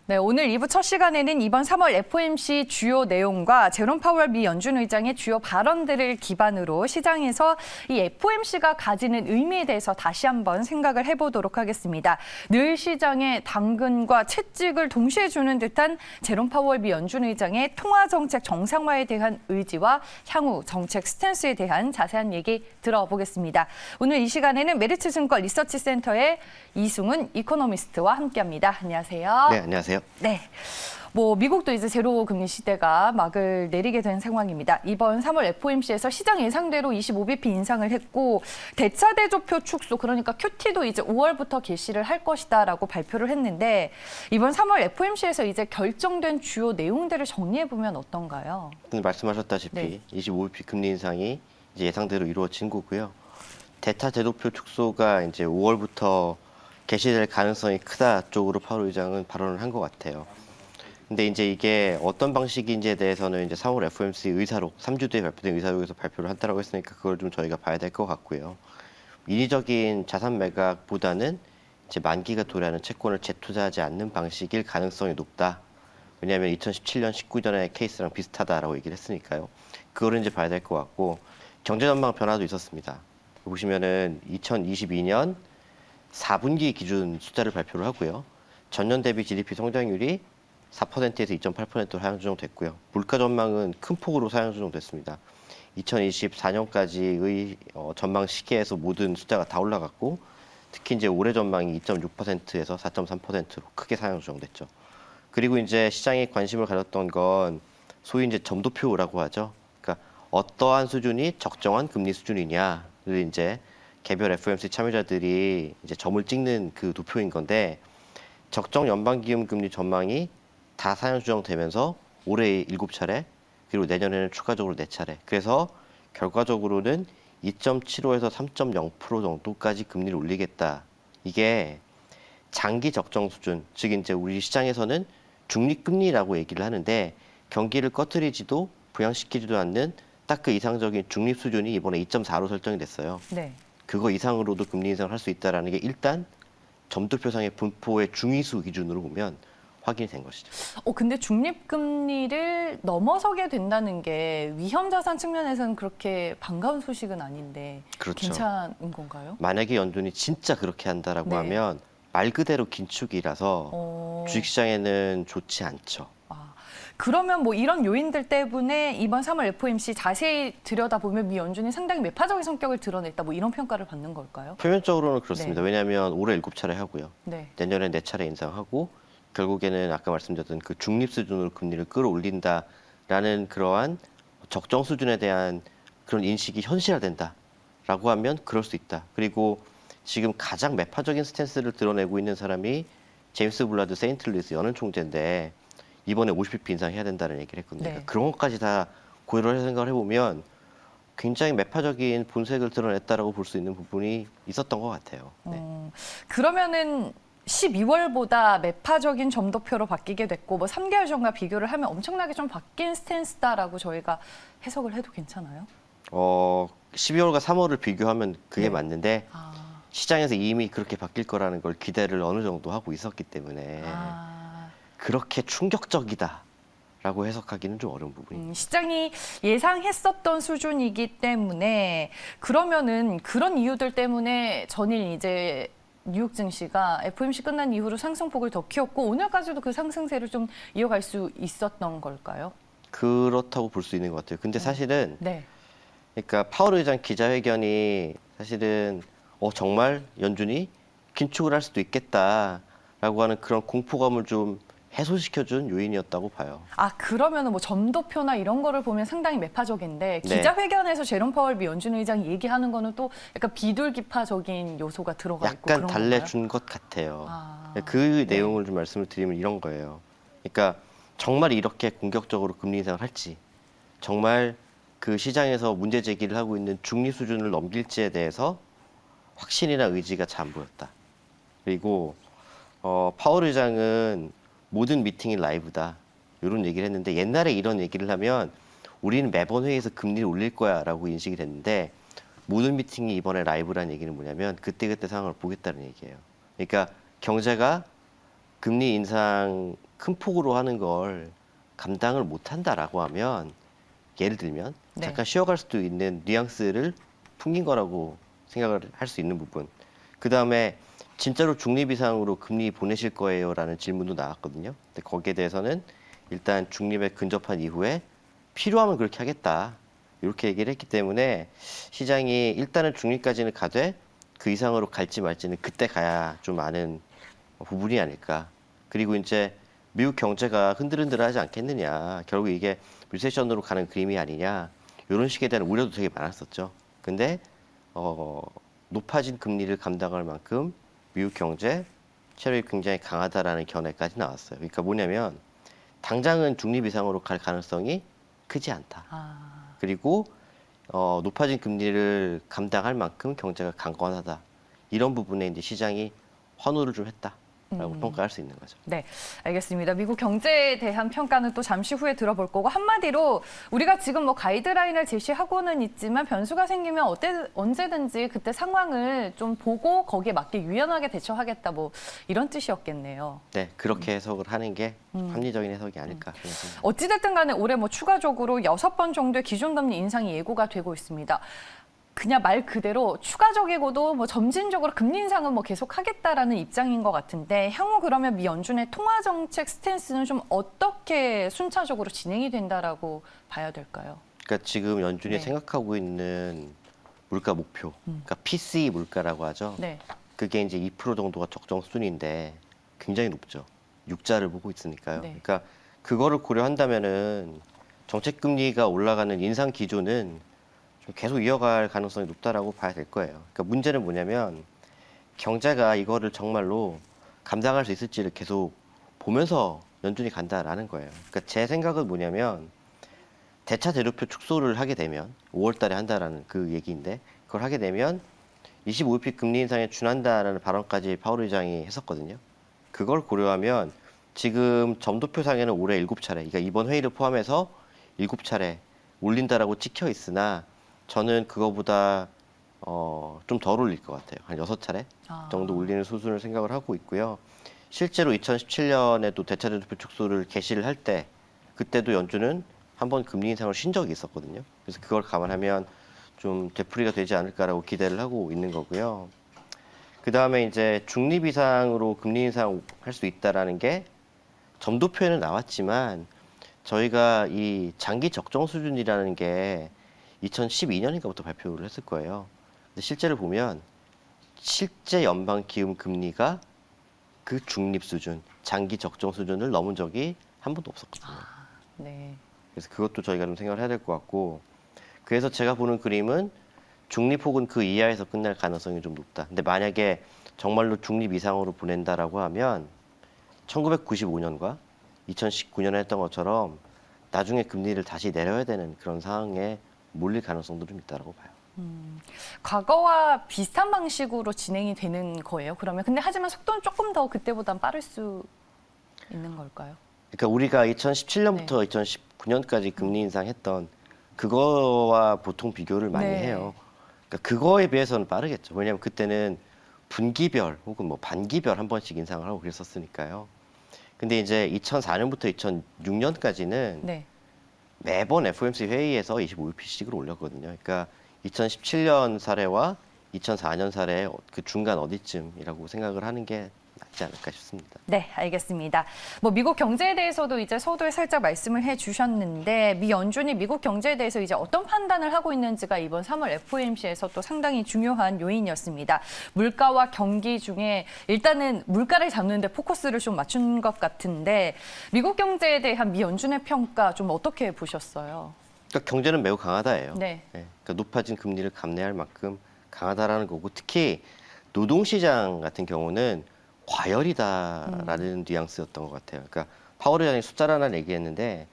네, 오늘 2부 첫 시간에는 이번 3월 FOMC 주요 내용과 제롬 파월 미 연준 의장의 주요 발언들을 기반으로 시장에서 이 FOMC가 가지는 의미에 대해서 다시 한번 생각을 해보도록 하겠습니다. 늘 시장에 당근과 채찍을 동시에 주는 듯한 제롬 파월 미 연준 의장의 통화 정책 정상화에 대한 의지와 향후 정책 스탠스에 대한 자세한 얘기 들어보겠습니다. 오늘 이 시간에는 메리츠증권 리서치센터의 이승훈 이코노미스트와 함께합니다. 안녕하세요. 네, 안녕하세요. 네. 미국도 이제 제로 금리 시대가 막을 내리게 된 상황입니다. 이번 3월 FOMC에서 시장 예상대로 25bp 인상을 했고 대차 대조표 축소, 그러니까 QT도 이제 5월부터 개시를 할 것이다라고 발표를 했는데 이번 3월 FOMC에서 이제 결정된 주요 내용들을 정리해 보면 어떤가요? 말씀하셨다시피 네. 25bp 금리 인상이 이제 예상대로 이루어진 거고요. 대차 대조표 축소가 이제 5월부터 개시될 가능성이 크다 쪽으로 파월 의장은 발언을 한 것 같아요. 근데 이제 이게 어떤 방식인지에 대해서는 이제 3월 FOMC 의사록, 3주 뒤에 발표된 의사록에서 발표를 한다라고 했으니까 그걸 좀 저희가 봐야 될 것 같고요. 인위적인 자산 매각보다는 이제 만기가 도래하는 채권을 재투자하지 않는 방식일 가능성이 높다. 왜냐하면 2017년, 19년의 케이스랑 비슷하다라고 얘기를 했으니까요. 그거를 이제 봐야 될 것 같고 경제 전망 변화도 있었습니다. 보시면은 2022년 4분기 기준 숫자를 발표를 하고요. 전년 대비 GDP 성장률이 4%에서 2.8%로 하향 조정됐고요. 물가 전망은 큰 폭으로 하향 조정됐습니다. 2024년까지의 전망 시기에서 모든 숫자가 다 올라갔고 특히 이제 올해 전망이 2.6%에서 4.3%로 크게 하향 조정됐죠. 그리고 이제 시장이 관심을 가졌던 건 소위 이제 점도표라고 하죠. 그러니까 어떠한 수준이 적정한 금리 수준이냐를 이제 개별 FOMC 참여자들이 이제 점을 찍는 그 도표인 건데 적정 연방기금 금리 전망이 다 하향 조정되면서 올해 7차례 그리고 내년에는 추가적으로 4차례. 그래서 결과적으로는 2.75에서 3.0% 정도까지 금리를 올리겠다. 이게 장기 적정 수준, 즉 이제 우리 시장에서는 중립금리라고 얘기를 하는데 경기를 꺼트리지도 부양시키지도 않는 딱 그 이상적인 중립 수준이 이번에 2.4로 설정이 됐어요. 네. 그거 이상으로도 금리 인상을 할 수 있다는 게 일단 점도표상의 분포의 중위수 기준으로 보면 확인이 된 것이죠. 근데 중립금리를 넘어서게 된다는 게 위험자산 측면에서는 그렇게 반가운 소식은 아닌데 그렇죠. 괜찮은 건가요? 만약에 연준이 진짜 그렇게 한다라고 네. 하면 말 그대로 긴축이라서 주식시장에는 좋지 않죠. 그러면 이런 요인들 때문에 이번 3월 FOMC 자세히 들여다보면 미 연준이 상당히 매파적인 성격을 드러냈다, 이런 평가를 받는 걸까요? 표면적으로는 그렇습니다. 네. 왜냐하면 올해 7차례 하고요. 네. 내년에 4차례 인상하고 결국에는 아까 말씀드렸던 그 중립 수준으로 금리를 끌어올린다라는 그러한 적정 수준에 대한 그런 인식이 현실화된다라고 하면 그럴 수 있다. 그리고 지금 가장 매파적인 스탠스를 드러내고 있는 사람이 제임스 블라드 세인트루이스 연은 총재인데 이번에 50bp 인상해야 된다는 얘기를 했거든요. 네. 그러니까 그런 것까지 다 고려를 해서 생각을 해보면 굉장히 매파적인 본색을 드러냈다라고 볼 수 있는 부분이 있었던 것 같아요. 네. 그러면은 12월보다 매파적인 점도표로 바뀌게 됐고 3개월 전과 비교를 하면 엄청나게 좀 바뀐 스탠스다라고 저희가 해석을 해도 괜찮아요? 12월과 3월을 비교하면 그게 네. 맞는데 시장에서 이미 그렇게 바뀔 거라는 걸 기대를 어느 정도 하고 있었기 때문에 그렇게 충격적이다라고 해석하기는 좀 어려운 부분입니다. 시장이 예상했었던 수준이기 때문에 그러면은 그런 이유들 때문에 전일 이제 뉴욕 증시가 FOMC 끝난 이후로 상승폭을 더 키웠고 오늘까지도 그 상승세를 좀 이어갈 수 있었던 걸까요? 그렇다고 볼 수 있는 것 같아요. 근데 사실은 네. 그러니까 파월 의장 기자회견이 사실은 정말 연준이 긴축을 할 수도 있겠다라고 하는 그런 공포감을 좀 해소시켜준 요인이었다고 봐요. 그러면은 점도표나 이런 거를 보면 상당히 매파적인데 네. 기자회견에서 제롬 파월 미 연준 의장이 얘기하는 거는 또 약간 비둘기파적인 요소가 들어가 있고 약간 그런 건가요? 달래준 것 같아요. 그 네. 내용을 좀 말씀을 드리면 이런 거예요. 그러니까 정말 이렇게 공격적으로 금리 인상을 할지, 정말 그 시장에서 문제 제기를 하고 있는 중립 수준을 넘길지에 대해서 확신이나 의지가 잘 안 보였다. 그리고 파월 의장은 모든 미팅이 라이브다. 이런 얘기를 했는데 옛날에 이런 얘기를 하면 우리는 매번 회의에서 금리를 올릴 거야 라고 인식이 됐는데 모든 미팅이 이번에 라이브라는 얘기는 뭐냐면 그때그때 상황을 보겠다는 얘기예요. 그러니까 경제가 금리 인상 큰 폭으로 하는 걸 감당을 못한다라고 하면 예를 들면 네. 잠깐 쉬어갈 수도 있는 뉘앙스를 풍긴 거라고 생각을 할 수 있는 부분. 그 다음에 진짜로 중립 이상으로 금리 보내실 거예요라는 질문도 나왔거든요. 근데 거기에 대해서는 일단 중립에 근접한 이후에 필요하면 그렇게 하겠다. 이렇게 얘기를 했기 때문에 시장이 일단은 중립까지는 가되 그 이상으로 갈지 말지는 그때 가야 좀 아는 부분이 아닐까. 그리고 이제 미국 경제가 흔들흔들하지 않겠느냐. 결국 이게 리세션으로 가는 그림이 아니냐. 이런 식에 대한 우려도 되게 많았었죠. 근데 높아진 금리를 감당할 만큼 미국 경제 체력이 굉장히 강하다라는 견해까지 나왔어요. 그러니까 뭐냐면 당장은 중립 이상으로 갈 가능성이 크지 않다. 아, 그리고 높아진 금리를 감당할 만큼 경제가 강건하다. 이런 부분에 이제 시장이 환호를 좀 했다라고 평가할 수 있는 거죠. 네, 알겠습니다. 미국 경제에 대한 평가는 또 잠시 후에 들어볼 거고 한마디로 우리가 지금 뭐 가이드라인을 제시하고는 있지만 변수가 생기면 언제든지 그때 상황을 좀 보고 거기에 맞게 유연하게 대처하겠다 뭐 이런 뜻이었겠네요. 네, 그렇게 해석을 하는 게 합리적인 해석이 아닐까 생각합니다. 어찌됐든 간에 올해 뭐 추가적으로 6번 정도의 기준금리 인상이 예고가 되고 있습니다. 그냥 말 그대로 추가적이고도 뭐 점진적으로 금리 인상은 뭐 계속 하겠다라는 입장인 것 같은데 향후 그러면 미 연준의 통화 정책 스탠스는 좀 어떻게 순차적으로 진행이 된다라고 봐야 될까요? 그러니까 지금 연준이 네. 생각하고 있는 물가 목표, 그러니까 PCE 물가라고 하죠. 네. 그게 이제 2% 정도가 적정 수준인데 굉장히 높죠. 6자를 보고 있으니까요. 네. 그러니까 그거를 고려한다면은 정책 금리가 올라가는 인상 기조는 좀 계속 이어갈 가능성이 높다라고 봐야 될 거예요. 그러니까 문제는 뭐냐면 경제가 이거를 정말로 감당할 수 있을지를 계속 보면서 연준이 간다라는 거예요. 그러니까 제 생각은 뭐냐면 대차 대조표 축소를 하게 되면 5월 달에 한다라는 그 얘기인데 그걸 하게 되면 25bp 금리 인상에 준한다라는 발언까지 파월 의장이 했었거든요. 그걸 고려하면 지금 점도표상에는 올해 7차례, 그러니까 이번 회의를 포함해서 7차례 올린다라고 찍혀 있으나 저는 그거보다 좀 덜 올릴 것 같아요. 한 6차례 정도 올리는 수준을 생각을 하고 있고요. 실제로 2017년에도 대차 대조표 축소를 개시를 할 때 그때도 연준은 한번 금리 인상을 쉰 적이 있었거든요. 그래서 그걸 감안하면 좀 되풀이가 되지 않을까라고 기대를 하고 있는 거고요. 그 다음에 이제 중립 이상으로 금리 인상 할 수 있다라는 게 점도표에는 나왔지만 저희가 이 장기 적정 수준이라는 게 2012년인가부터 발표를 했을 거예요. 근데 실제를 보면 실제 연방 기금 금리가 그 중립 수준, 장기 적정 수준을 넘은 적이 한 번도 없었거든요. 네. 그래서 그것도 저희가 좀 생각을 해야 될 것 같고, 그래서 제가 보는 그림은 중립 혹은 그 이하에서 끝날 가능성이 좀 높다. 근데 만약에 정말로 중립 이상으로 보낸다라고 하면 1995년과 2019년에 했던 것처럼 나중에 금리를 다시 내려야 되는 그런 상황에 몰릴 가능성도 좀 있다라고 봐요. 과거와 비슷한 방식으로 진행이 되는 거예요. 그러면 근데 하지만 속도는 조금 더 그때보단 빠를 수 있는 걸까요? 그러니까 우리가 2017년부터 2019년까지 금리 인상했던 그거와 보통 비교를 많이 네. 해요. 그러니까 그거에 비해서는 빠르겠죠. 왜냐하면 그때는 분기별 혹은 뭐 반기별 한 번씩 인상을 하고 그랬었으니까요. 근데 이제 2004년부터 2006년까지는 네. 매번 FOMC 회의에서 25bp씩을 올렸거든요. 그러니까 2017년 사례와 2004년 사례 그 중간 어디쯤이라고 생각을 하는 게 낫지 않을까 싶습니다. 네, 알겠습니다. 뭐 미국 경제에 대해서도 이제 서두에 살짝 말씀을 해주셨는데 미 연준이 미국 경제에 대해서 이제 어떤 판단을 하고 있는지가 이번 3월 FOMC에서 또 상당히 중요한 요인이었습니다. 물가와 경기 중에 일단은 물가를 잡는 데 포커스를 좀 맞춘 것 같은데 미국 경제에 대한 미 연준의 평가 좀 어떻게 보셨어요? 그러니까 경제는 매우 강하다예요. 네. 그러니까 높아진 금리를 감내할 만큼 강하다라는 거고 특히 노동시장 같은 경우는 과열이다라는 뉘앙스였던 것 같아요. 그러니까 파월 의장이 숫자를 하나 얘기했는데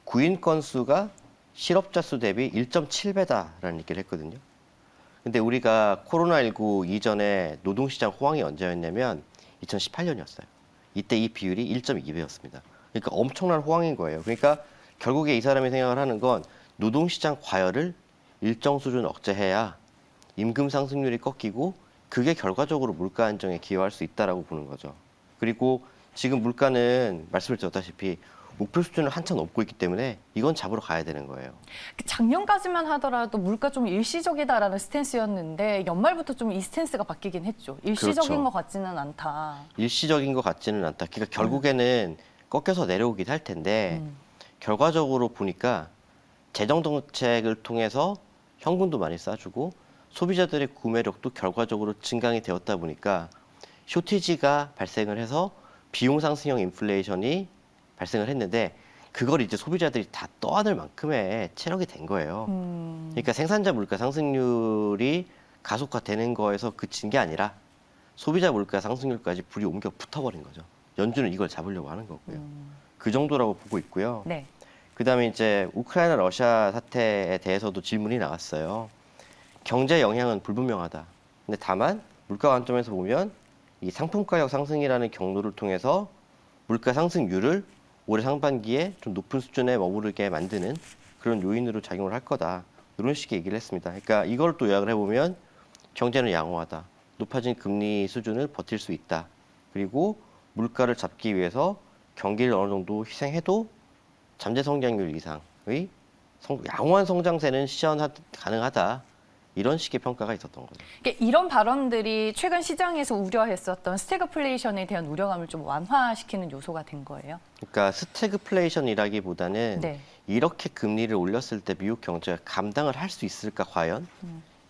구인 건수가 실업자 수 대비 1.7배다라는 얘기를 했거든요. 근데 우리가 코로나19 이전에 노동시장 호황이 언제였냐면 2018년이었어요. 이때 이 비율이 1.2배였습니다. 그러니까 엄청난 호황인 거예요. 그러니까 결국에 이 사람이 생각을 하는 건 노동시장 과열을 일정 수준 억제해야 임금 상승률이 꺾이고 그게 결과적으로 물가 안정에 기여할 수 있다라고 보는 거죠. 그리고 지금 물가는 말씀을 드렸다시피 목표 수준을 한참 넘고 있기 때문에 이건 잡으러 가야 되는 거예요. 작년까지만 하더라도 물가 좀 일시적이다라는 스탠스였는데 연말부터 좀 이 스탠스가 바뀌긴 했죠. 일시적인 그렇죠. 것 같지는 않다. 일시적인 것 같지는 않다. 그러니까 결국에는 꺾여서 내려오긴 할 텐데 결과적으로 보니까 재정 정책을 통해서 현금도 많이 싸주고 소비자들의 구매력도 결과적으로 증강이 되었다 보니까 쇼티지가 발생을 해서 비용 상승형 인플레이션이 발생을 했는데 그걸 이제 소비자들이 다 떠안을 만큼의 체력이 된 거예요. 그러니까 생산자 물가 상승률이 가속화되는 거에서 그친 게 아니라 소비자 물가 상승률까지 불이 옮겨 붙어버린 거죠. 연준은 이걸 잡으려고 하는 거고요. 그 정도라고 보고 있고요. 네. 그다음에 이제 우크라이나 러시아 사태에 대해서도 질문이 나왔어요. 경제 영향은 불분명하다. 근데 다만 물가 관점에서 보면 이 상품 가격 상승이라는 경로를 통해서 물가 상승률을 올해 상반기에 좀 높은 수준에 머무르게 만드는 그런 요인으로 작용을 할 거다. 이런 식의 얘기를 했습니다. 그러니까 이걸 또 요약을 해보면 경제는 양호하다. 높아진 금리 수준을 버틸 수 있다. 그리고 물가를 잡기 위해서 경기를 어느 정도 희생해도 잠재 성장률 이상의 양호한 성장세는 실현 가능하다. 이런 식의 평가가 있었던 거죠. 그러니까 이런 발언들이 최근 시장에서 우려했었던 스태그플레이션에 대한 우려감을 좀 완화시키는 요소가 된 거예요. 그러니까 스태그플레이션이라기보다는 네. 이렇게 금리를 올렸을 때 미국 경제가 감당을 할 수 있을까 과연?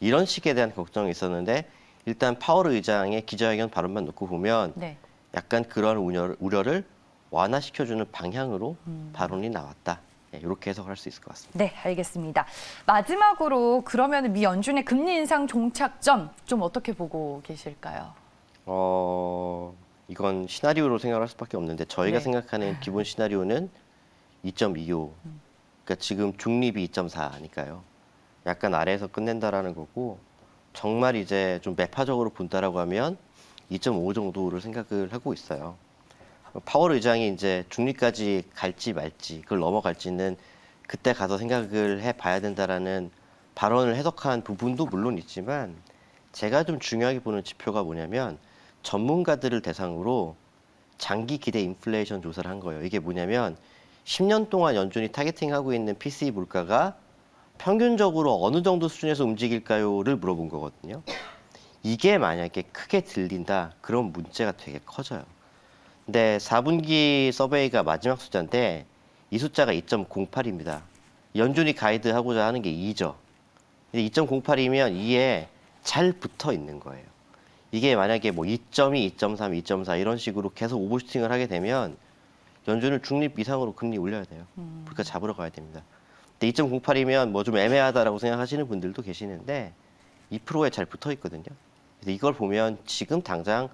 이런 식에 대한 걱정이 있었는데 일단 파월 의장의 기자회견 발언만 놓고 보면 네. 약간 그런 우려를 완화시켜주는 방향으로 발언이 나왔다. 네, 이렇게 해석할 수 있을 것 같습니다. 네, 알겠습니다. 마지막으로 그러면 미 연준의 금리 인상 종착점 좀 어떻게 보고 계실까요? 이건 시나리오로 생각할 수밖에 없는데 저희가 네. 생각하는 기본 시나리오는 2.25. 그러니까 지금 중립이 2.4니까요. 약간 아래에서 끝낸다라는 거고 정말 이제 좀 매파적으로 본다라고 하면 2.5 정도를 생각을 하고 있어요. 파월 의장이 이제 중립까지 갈지 말지 그걸 넘어갈지는 그때 가서 생각을 해봐야 된다라는 발언을 해석한 부분도 물론 있지만 제가 좀 중요하게 보는 지표가 뭐냐면 전문가들을 대상으로 장기 기대 인플레이션 조사를 한 거예요. 이게 뭐냐면 10년 동안 연준이 타겟팅하고 있는 PCE 물가가 평균적으로 어느 정도 수준에서 움직일까요를 물어본 거거든요. 이게 만약에 크게 들린다, 그런 문제가 되게 커져요. 근데 4분기 서베이가 마지막 숫자인데 이 숫자가 2.08입니다. 연준이 가이드하고자 하는 게 2죠. 2.08이면 2에 잘 붙어 있는 거예요. 이게 만약에 뭐 2.2, 2.3, 2.4 이런 식으로 계속 오버슈팅을 하게 되면 연준은 중립 이상으로 금리 올려야 돼요. 물가 잡으러 가야 됩니다. 근데 2.08이면 뭐 좀 애매하다라고 생각하시는 분들도 계시는데 2%에 잘 붙어 있거든요. 그래서 이걸 보면 지금 당장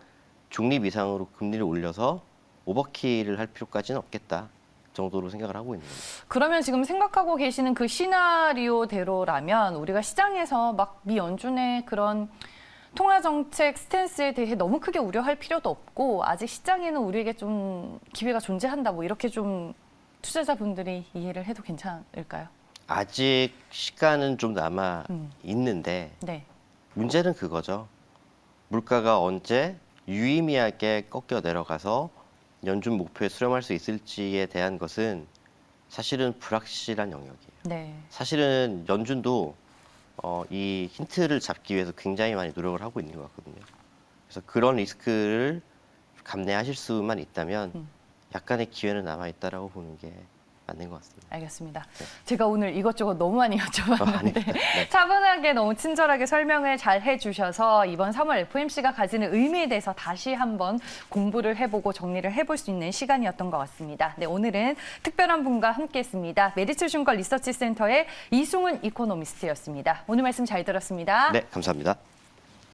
중립 이상으로 금리를 올려서 오버킬을 할 필요까지는 없겠다 정도로 생각을 하고 있는 겁니다. 그러면 지금 생각하고 계시는 그 시나리오대로라면 우리가 시장에서 막 미 연준의 그런 통화 정책 스탠스에 대해 너무 크게 우려할 필요도 없고 아직 시장에는 우리에게 좀 기회가 존재한다 뭐 이렇게 좀 투자자분들이 이해를 해도 괜찮을까요? 아직 시간은 좀 남아 있는데 네. 문제는 그거죠. 물가가 언제 유의미하게 꺾여 내려가서 연준 목표에 수렴할 수 있을지에 대한 것은 사실은 불확실한 영역이에요. 네. 사실은 연준도 이 힌트를 잡기 위해서 굉장히 많이 노력을 하고 있는 것 같거든요. 그래서 그런 리스크를 감내하실 수만 있다면 약간의 기회는 남아 있다라고 보는 게 맞는 것 같습니다. 알겠습니다. 네. 제가 오늘 이것저것 너무 많이 여쭤봤는데 아닙니다. 네. 차분하게 너무 친절하게 설명을 잘 해주셔서 이번 3월 FOMC가 가지는 의미에 대해서 다시 한번 공부를 해보고 정리를 해볼 수 있는 시간이었던 것 같습니다. 네, 오늘은 특별한 분과 함께했습니다. 메리츠증권 리서치센터의 이승훈 이코노미스트였습니다. 오늘 말씀 잘 들었습니다. 네, 감사합니다.